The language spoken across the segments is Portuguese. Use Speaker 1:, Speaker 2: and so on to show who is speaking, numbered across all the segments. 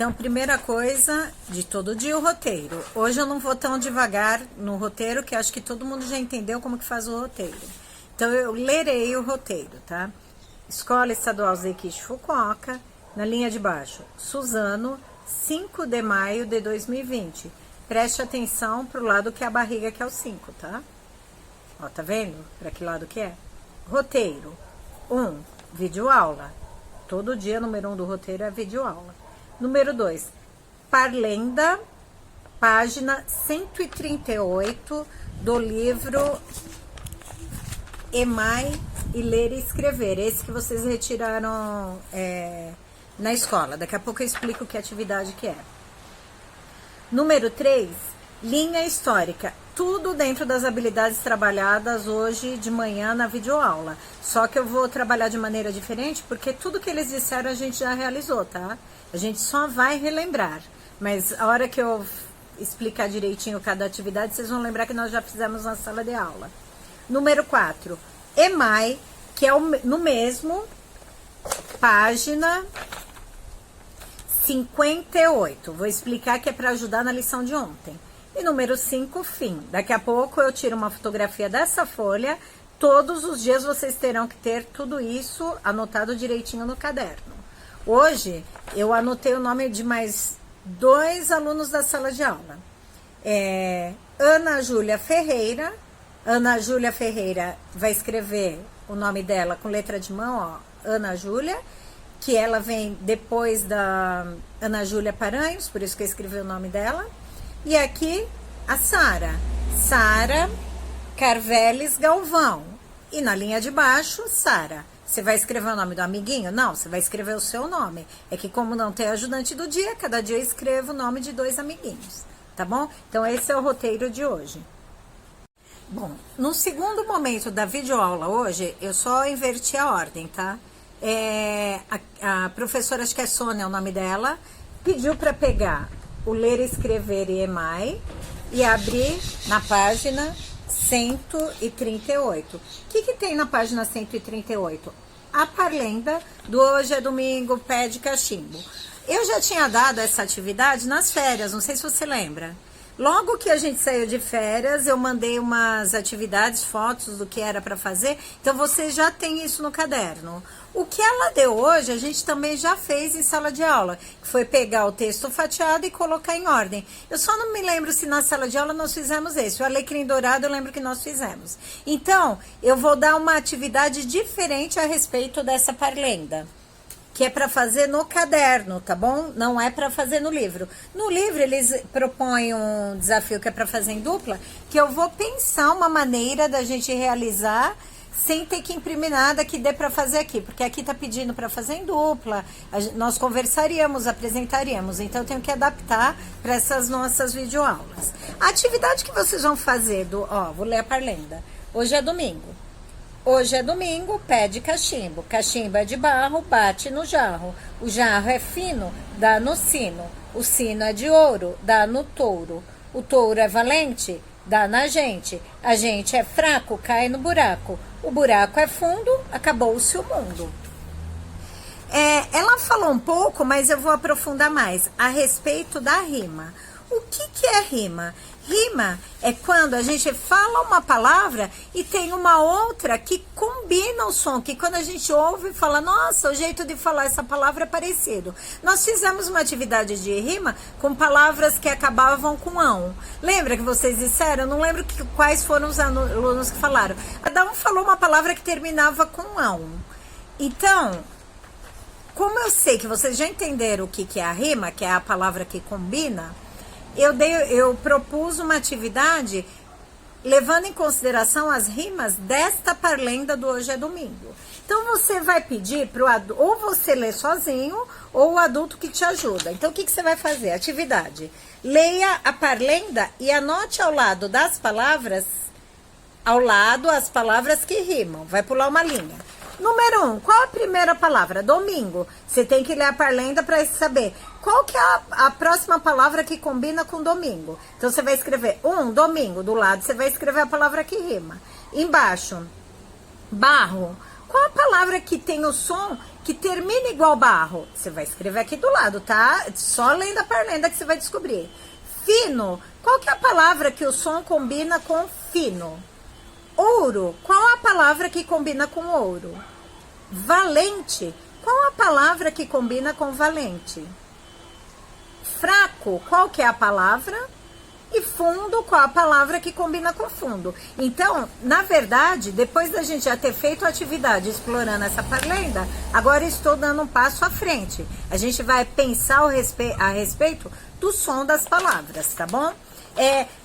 Speaker 1: Então, primeira coisa, de todo dia o roteiro. Hoje eu não vou tão devagar no roteiro, que acho que todo mundo já entendeu como que faz o roteiro. Então, eu lerei o roteiro, tá? Escola Estadual Zequiche Fukuoka, na linha de baixo, Suzano, 5 de maio de 2020. Preste atenção pro lado que é a barriga, que é o 5, tá? Ó, tá vendo? Pra que lado que é? Roteiro. 1, videoaula. Todo dia, número 1 do roteiro é videoaula. Número 2, Parlenda, página 138 do livro EMAI e Ler e Escrever. Esse que vocês retiraram na escola. Daqui a pouco eu explico que atividade que é. Número 3, linha histórica. Tudo dentro das habilidades trabalhadas hoje de manhã na videoaula. Só que eu vou trabalhar de maneira diferente, porque tudo que eles disseram a gente já realizou, tá? A gente só vai relembrar. Mas a hora que eu explicar direitinho cada atividade, vocês vão lembrar que nós já fizemos na sala de aula. Número 4, EMAI, que é no mesmo, página 58. Vou explicar que é para ajudar na lição de ontem. E número 5, fim. Daqui a pouco eu tiro uma fotografia dessa folha. Todos os dias vocês terão que ter tudo isso anotado direitinho no caderno. Hoje eu anotei o nome de mais 2 alunos da sala de aula. Ana Júlia Ferreira. Ana Júlia Ferreira vai escrever o nome dela com letra de mão, ó, Ana Júlia, que ela vem depois da Ana Júlia Paranhos, por isso que eu escrevi o nome dela. E aqui a Sara, Sara Carveles Galvão. E na linha de baixo, Sara. Você vai escrever o nome do amiguinho? Não, você vai escrever o seu nome. É que como não tem ajudante do dia, cada dia eu escrevo o nome de 2 amiguinhos, tá bom? Então esse é o roteiro de hoje. Bom, no segundo momento da videoaula hoje, eu só inverti a ordem, tá? A professora, acho que é Sônia o nome dela, pediu para pegar o Ler e Escrever e EMAI e abrir na página 138. O que tem na página 138? A Parlenda do Hoje é Domingo, Pé de Cachimbo. Eu já tinha dado essa atividade nas férias, não sei se você lembra. Logo que a gente saiu de férias, eu mandei umas atividades, fotos do que era para fazer. Então, você já tem isso no caderno. O que ela deu hoje, a gente também já fez em sala de aula. Que foi pegar o texto fatiado e colocar em ordem. Eu só não me lembro se na sala de aula nós fizemos esse. O Alecrim Dourado eu lembro que nós fizemos. Então, eu vou dar uma atividade diferente a respeito dessa Parlenda, que é para fazer no caderno, tá bom? Não é para fazer no livro. No livro, eles propõem um desafio que é para fazer em dupla, que eu vou pensar uma maneira da gente realizar sem ter que imprimir nada que dê para fazer aqui, porque aqui tá pedindo para fazer em dupla, nós conversaríamos, apresentaríamos, então eu tenho que adaptar para essas nossas videoaulas. A atividade que vocês vão fazer, vou ler a Parlenda. Hoje é domingo. Hoje é domingo, pé de cachimbo. Cachimbo é de barro, bate no jarro. O jarro é fino, dá no sino. O sino é de ouro, dá no touro. O touro é valente, dá na gente. A gente é fraco, cai no buraco. O buraco é fundo, acabou-se o mundo. Ela falou um pouco, mas eu vou aprofundar mais a respeito da rima. O que é rima? Rima é quando a gente fala uma palavra e tem uma outra que combina o som, que quando a gente ouve fala, nossa, o jeito de falar essa palavra é parecido. Nós fizemos uma atividade de rima com palavras que acabavam com ão. Lembra que vocês disseram? Eu não lembro quais foram os alunos que falaram. Cada um falou uma palavra que terminava com ão. Então, como eu sei que vocês já entenderam o que é a rima, que é a palavra que combina, eu propus uma atividade levando em consideração as rimas desta Parlenda do Hoje é Domingo. Então, você vai pedir para o adulto, ou você lê sozinho, ou o adulto que te ajuda. Então, o que você vai fazer? Atividade. Leia a Parlenda e anote ao lado das palavras, as palavras que rimam. Vai pular uma linha. Número 1, qual a primeira palavra? Domingo. Você tem que ler a Parlenda para saber qual que é a próxima palavra que combina com domingo. Então, você vai escrever domingo. Do lado, você vai escrever a palavra que rima. Embaixo, barro. Qual a palavra que tem o som que termina igual barro. Você vai escrever aqui do lado, tá? Só lenda por lenda que você vai descobrir. Fino, qual que é a palavra que o som combina com fino? Ouro, qual a palavra que combina com ouro? Valente, qual a palavra que combina com valente? Fraco, qual que é a palavra? E fundo, qual a palavra que combina com fundo? Então, na verdade, depois da gente já ter feito a atividade explorando essa parlenda, agora estou dando um passo à frente. A gente vai pensar a respeito do som das palavras, tá bom?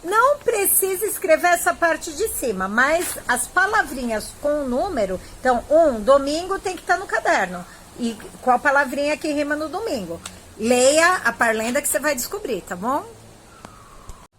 Speaker 1: Não precisa escrever essa parte de cima, mas as palavrinhas com o número, então, domingo tem que estar no caderno. E qual a palavrinha que rima no domingo? Leia a parlenda que você vai descobrir, tá bom?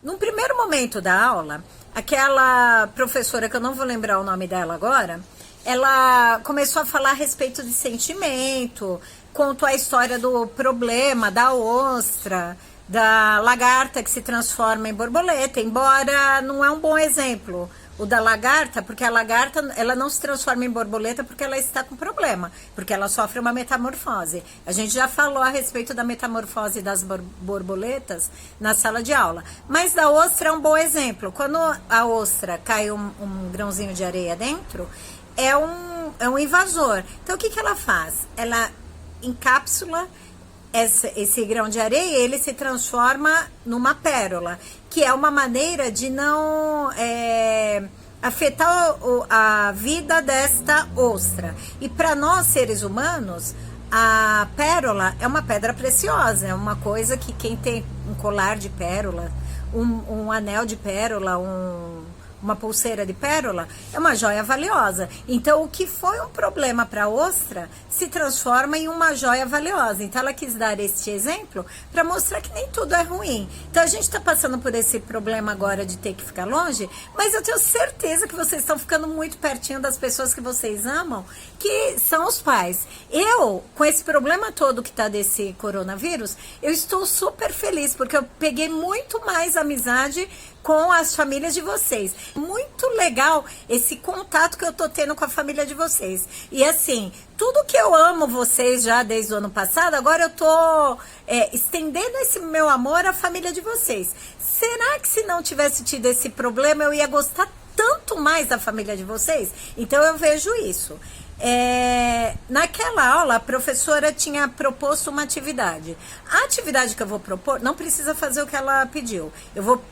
Speaker 1: Num primeiro momento da aula, aquela professora, que eu não vou lembrar o nome dela agora, ela começou a falar a respeito de sentimento, contou a história do problema, da ostra, da lagarta que se transforma em borboleta, embora não é um bom exemplo o da lagarta, porque a lagarta ela não se transforma em borboleta porque ela está com problema, porque ela sofre uma metamorfose. A gente já falou a respeito da metamorfose das borboletas na sala de aula, mas da ostra é um bom exemplo. Quando a ostra cai um grãozinho de areia dentro, é um invasor. Então o que ela faz? Ela encapsula esse grão de areia, ele se transforma numa pérola, que é uma maneira de não afetar a vida desta ostra. E para nós, seres humanos, a pérola é uma pedra preciosa, é uma coisa que quem tem um colar de pérola, um anel de pérola, uma pulseira de pérola, é uma joia valiosa. Então, o que foi um problema para a ostra se transforma em uma joia valiosa. Então, ela quis dar este exemplo para mostrar que nem tudo é ruim. Então, a gente está passando por esse problema agora de ter que ficar longe, mas eu tenho certeza que vocês estão ficando muito pertinho das pessoas que vocês amam, que são os pais. Eu, com esse problema todo que está desse coronavírus, eu estou super feliz, porque eu peguei muito mais amizade com as famílias de vocês. Muito legal esse contato que eu tô tendo com a família de vocês. E assim, tudo que eu amo vocês já desde o ano passado, agora eu tô estendendo esse meu amor à família de vocês. Será que se não tivesse tido esse problema, eu ia gostar tanto mais da família de vocês? Então eu vejo isso. Naquela aula, a professora tinha proposto uma atividade. A atividade que eu vou propor, não precisa fazer o que ela pediu. Eu vou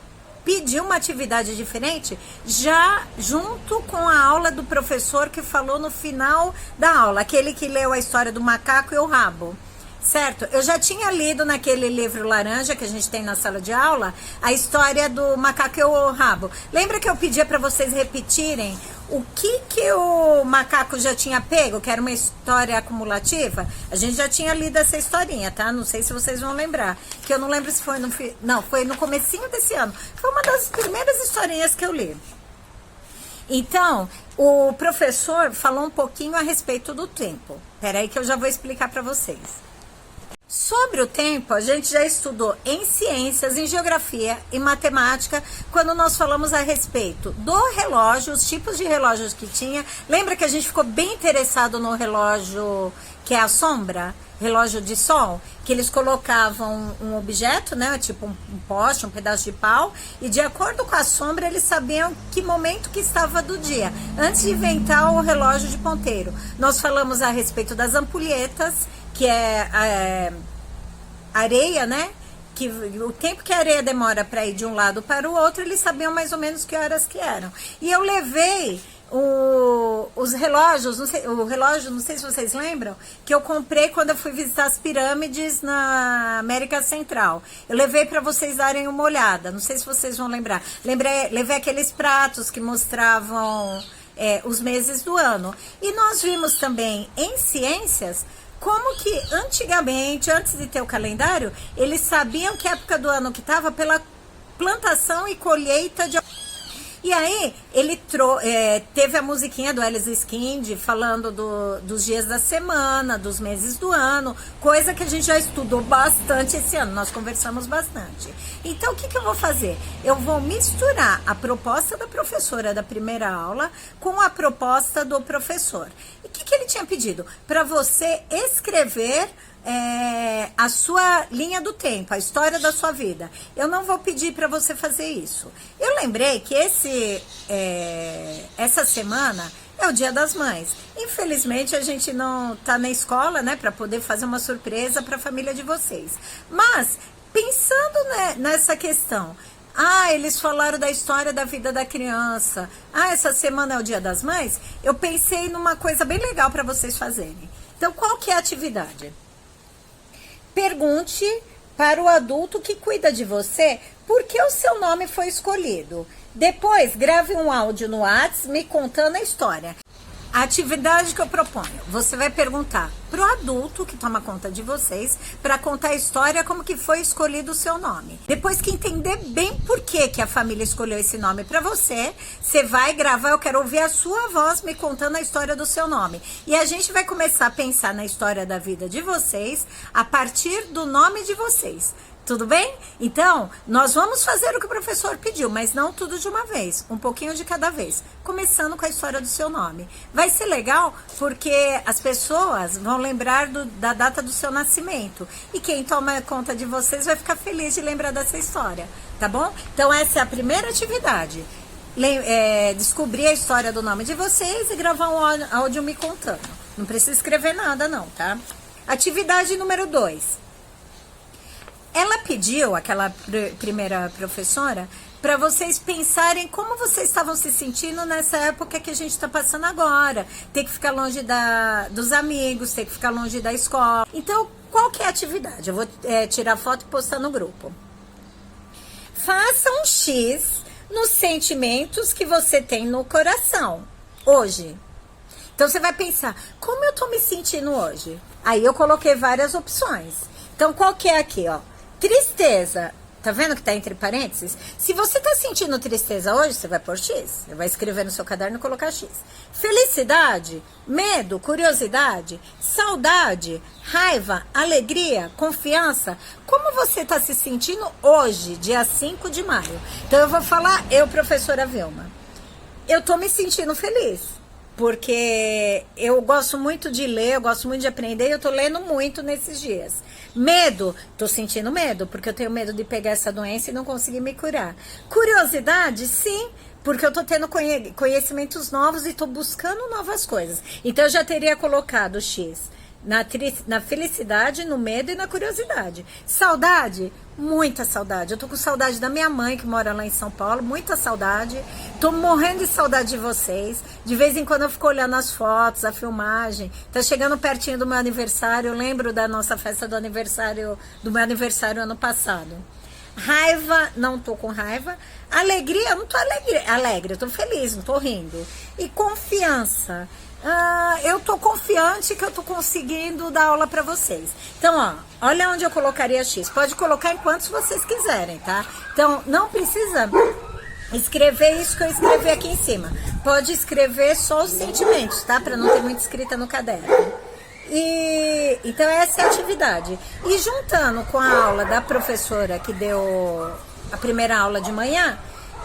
Speaker 1: pedir uma atividade diferente já junto com a aula do professor que falou no final da aula, aquele que leu a história do macaco e o rabo, certo? Eu já tinha lido naquele livro laranja que a gente tem na sala de aula a história do macaco e o rabo. Lembra que eu pedia para vocês repetirem o que o macaco já tinha pego, que era uma história acumulativa? A gente já tinha lido essa historinha, tá? Não sei se vocês vão lembrar, que eu não lembro se foi foi no comecinho desse ano. Foi uma das primeiras historinhas que eu li. Então, o professor falou um pouquinho a respeito do tempo. Peraí que eu já vou explicar para vocês. Sobre o tempo, a gente já estudou em ciências, em geografia e matemática, quando nós falamos a respeito do relógio, os tipos de relógios que tinha. Lembra que a gente ficou bem interessado no relógio que é a sombra? Relógio de sol, que eles colocavam um objeto, né, tipo um poste, um pedaço de pau, e de acordo com a sombra eles sabiam que momento que estava do dia, antes de inventar o relógio de ponteiro. Nós falamos a respeito das ampulhetas, que é areia, né? Que o tempo que a areia demora para ir de um lado para o outro, eles sabiam mais ou menos que horas que eram. E eu levei os relógios, o relógio, não sei se vocês lembram, que eu comprei quando eu fui visitar as pirâmides na América Central. Eu levei para vocês darem uma olhada, não sei se vocês vão lembrar. Levei aqueles pratos que mostravam os meses do ano. E nós vimos também em ciências como que antigamente, antes de ter o calendário, eles sabiam que época do ano que estava pela plantação e colheita de... E aí, ele teve a musiquinha do Alice Skind falando dos dias da semana, dos meses do ano, coisa que a gente já estudou bastante esse ano, nós conversamos bastante. Então, o que eu vou fazer? Eu vou misturar a proposta da professora da primeira aula com a proposta do professor. E o que ele tinha pedido? Para você escrever a sua linha do tempo, a história da sua vida. Eu não vou pedir para você fazer isso. Eu lembrei que essa semana é o Dia das Mães. Infelizmente, a gente não tá na escola, né, para poder fazer uma surpresa para a família de vocês. Mas, pensando, né, nessa questão, eles falaram da história da vida da criança. Essa semana é o Dia das Mães. Eu pensei numa coisa bem legal para vocês fazerem. Então, qual que é a atividade? Pergunte para o adulto que cuida de você por que o seu nome foi escolhido. Depois, grave um áudio no WhatsApp me contando a história. A atividade que eu proponho, você vai perguntar pro adulto que toma conta de vocês para contar a história como que foi escolhido o seu nome. Depois que entender bem por que a família escolheu esse nome para você, você vai gravar, eu quero ouvir a sua voz me contando a história do seu nome. E a gente vai começar a pensar na história da vida de vocês a partir do nome de vocês. Tudo bem? Então, nós vamos fazer o que o professor pediu, mas não tudo de uma vez, um pouquinho de cada vez, começando com a história do seu nome. Vai ser legal porque as pessoas vão lembrar da data do seu nascimento e quem toma conta de vocês vai ficar feliz de lembrar dessa história, tá bom? Então, essa é a primeira atividade. Descobrir a história do nome de vocês e gravar um áudio me contando. Não precisa escrever nada não, tá? Atividade número 2. Ela pediu, aquela primeira professora, para vocês pensarem como vocês estavam se sentindo nessa época que a gente está passando agora. Ter que ficar longe dos amigos, ter que ficar longe da escola. Então, qual que é a atividade? Eu vou tirar foto e postar no grupo. Faça um X nos sentimentos que você tem no coração, hoje. Então, você vai pensar, como eu tô me sentindo hoje? Aí, eu coloquei várias opções. Então, qual que é aqui, ó? Tristeza, tá vendo que tá entre parênteses? Se você tá sentindo tristeza hoje, você vai pôr X. Você vai escrever no seu caderno e colocar X. Felicidade, medo, curiosidade, saudade, raiva, alegria, confiança. Como você tá se sentindo hoje, dia 5 de maio? Então eu vou falar, professora Vilma. Eu tô me sentindo feliz. Porque eu gosto muito de ler, eu gosto muito de aprender e eu tô lendo muito nesses dias. Medo, tô sentindo medo, porque eu tenho medo de pegar essa doença e não conseguir me curar. Curiosidade, sim, porque eu tô tendo conhecimentos novos e tô buscando novas coisas. Então eu já teria colocado X na felicidade, no medo e na curiosidade. Saudade, muita saudade. Eu tô com saudade da minha mãe, que mora lá em São Paulo, muita saudade. Tô morrendo de saudade de vocês. De vez em quando eu fico olhando as fotos, a filmagem. Tá chegando pertinho do meu aniversário. Eu lembro da nossa festa do meu aniversário ano passado. Raiva, não tô com raiva. Alegria, eu não tô alegre, eu tô feliz, não tô rindo. E confiança. Eu tô confiante que eu tô conseguindo dar aula pra vocês. Então, ó, olha onde eu colocaria X. Pode colocar em quantos vocês quiserem, tá? Então, não precisa escrever isso que eu escrevi aqui em cima. Pode escrever só os sentimentos, tá? Pra não ter muita escrita no caderno. Então, essa é a atividade. E juntando com a aula da professora que deu a primeira aula de manhã,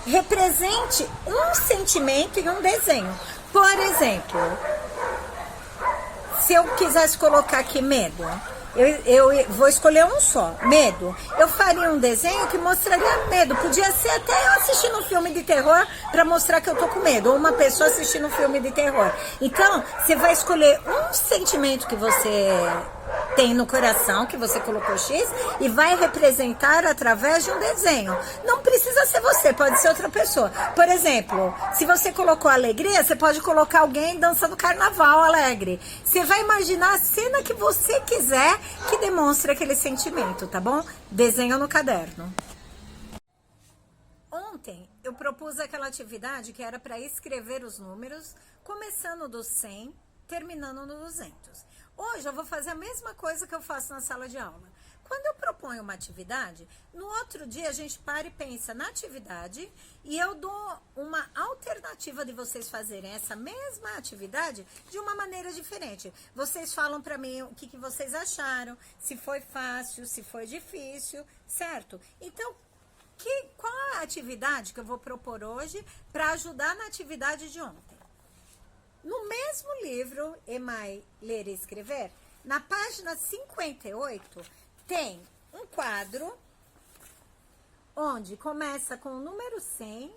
Speaker 1: represente um sentimento em um desenho. Por exemplo, se eu quisesse colocar aqui medo, eu vou escolher um só, medo. Eu faria um desenho que mostraria medo. Podia ser até eu assistindo um filme de terror para mostrar que eu tô com medo. Ou uma pessoa assistindo um filme de terror. Então, você vai escolher um sentimento que você tem no coração, que você colocou X, e vai representar através de um desenho. Não precisa ser você, pode ser outra pessoa. Por exemplo, se você colocou alegria, você pode colocar alguém dançando carnaval alegre. Você vai imaginar a cena que você quiser que demonstre aquele sentimento, tá bom? Desenho no caderno. Ontem eu propus aquela atividade que era para escrever os números, começando do 100, terminando no 200. Hoje eu vou fazer a mesma coisa que eu faço na sala de aula. Quando eu proponho uma atividade, no outro dia a gente para e pensa na atividade e eu dou uma alternativa de vocês fazerem essa mesma atividade de uma maneira diferente. Vocês falam para mim o que vocês acharam, se foi fácil, se foi difícil, certo? Então, qual a atividade que eu vou propor hoje para ajudar na atividade de ontem? No mesmo livro, Emai Ler e Escrever, na página 58, tem um quadro onde começa com o número 100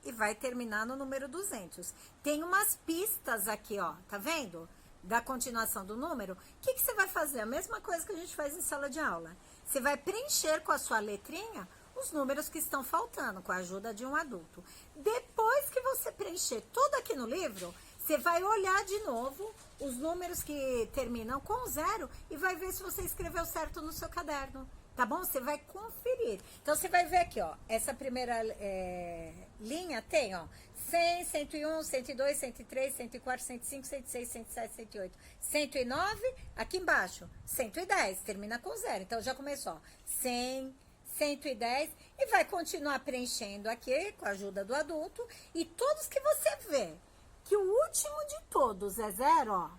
Speaker 1: e vai terminar no número 200. Tem umas pistas aqui, ó, tá vendo? Da continuação do número. O que você vai fazer? A mesma coisa que a gente faz em sala de aula. Você vai preencher com a sua letrinha os números que estão faltando, com a ajuda de um adulto. Depois que você preencher tudo aqui no livro, você vai olhar de novo os números que terminam com 0 e vai ver se você escreveu certo no seu caderno, tá bom? Você vai conferir. Então, você vai ver aqui, ó, essa primeira linha tem, ó, 100, 101, 102, 103, 104, 105, 106, 107, 108, 109, aqui embaixo, 110, termina com 0. Então, já começou, ó, 100, 110, e vai continuar preenchendo aqui com a ajuda do adulto, e todos que você vê que o último de todos é 0, ó,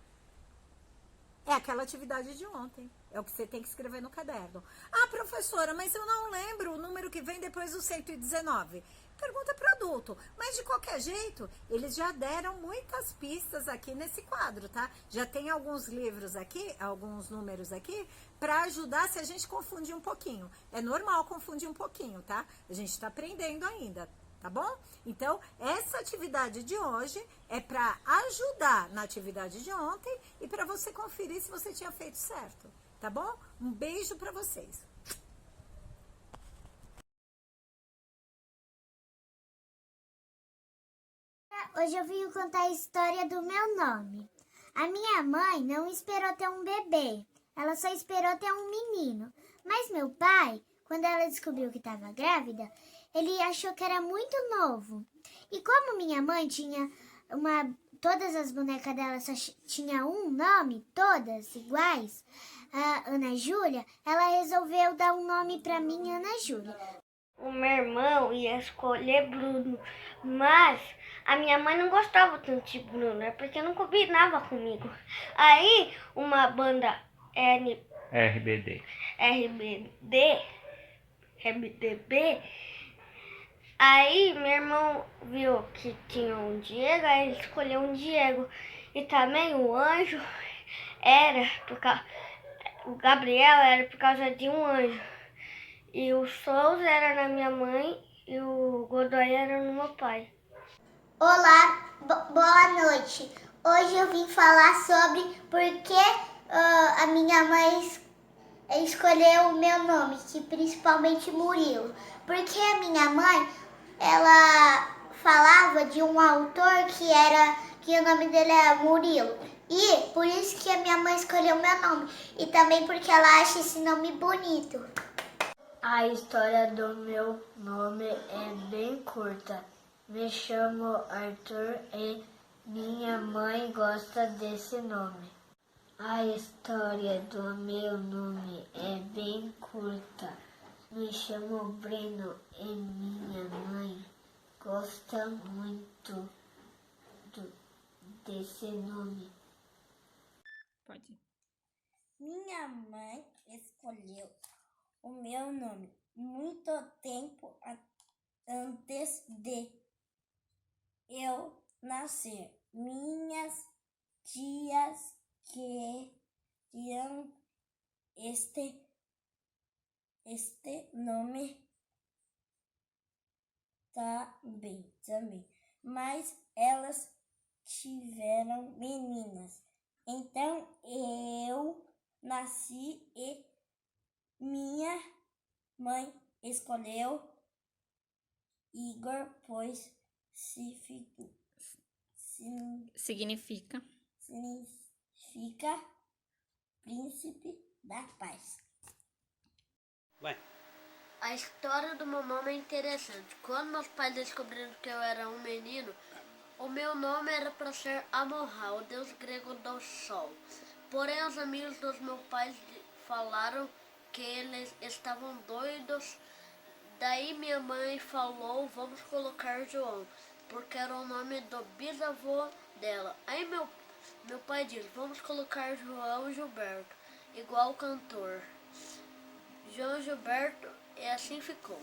Speaker 1: é aquela atividade de ontem. É o que você tem que escrever no caderno. Ah, professora, mas eu não lembro o número que vem depois do 119. Pergunta para o adulto. Mas, de qualquer jeito, eles já deram muitas pistas aqui nesse quadro, tá? Já tem alguns livros aqui, alguns números aqui, para ajudar se a gente confundir um pouquinho. É normal confundir um pouquinho, tá? A gente está aprendendo ainda, tá bom? Então, essa atividade de hoje é para ajudar na atividade de ontem e para você conferir se você tinha feito certo, tá bom? Um beijo para vocês.
Speaker 2: Hoje eu vim contar a história do meu nome. A minha mãe não esperou ter um bebê, ela só esperou ter um menino. Mas meu pai, quando ela descobriu que estava grávida, ele achou que era muito novo. E como minha mãe tinha todas as bonecas dela só tinha um nome, todas iguais, a Ana Júlia, ela resolveu dar um nome para mim, Ana Júlia.
Speaker 3: O meu irmão ia escolher Bruno, mas a minha mãe não gostava tanto de Bruno, é porque não combinava comigo. Aí uma banda RBD, aí meu irmão viu que tinha um Diego, aí ele escolheu um Diego. E também o Anjo o Gabriel era por causa de um anjo. E o Souza era na minha mãe e o Godoy era no meu pai.
Speaker 2: Olá, boa noite. Hoje eu vim falar sobre por que a minha mãe escolheu o meu nome, que principalmente Murilo. Porque a minha mãe, ela falava de um autor que o nome dele é Murilo. E por isso que a minha mãe escolheu o meu nome. E também porque ela acha esse nome bonito.
Speaker 3: A história do meu nome é bem curta. Me chamo Arthur e minha mãe gosta desse nome. A história do meu nome é bem curta. Me chamo Breno e minha mãe gosta muito desse nome.
Speaker 1: Pode.
Speaker 4: Minha mãe escolheu o meu nome muito tempo antes de eu nascer. Minhas tias queriam este nome também, mas elas tiveram meninas. Então eu nasci e minha mãe escolheu Igor, pois significa príncipe da paz.
Speaker 5: Vai.
Speaker 3: A história do meu nome é interessante. Quando meus pais descobriram que eu era um menino, o meu nome era para ser Amon-Ra, o deus grego do sol. Porém, os amigos dos meus pais falaram que eles estavam doidos. Daí minha mãe falou, vamos colocar João, porque era o nome do bisavô dela. Aí meu pai disse, vamos colocar João Gilberto, igual o cantor. João Gilberto, e assim ficou.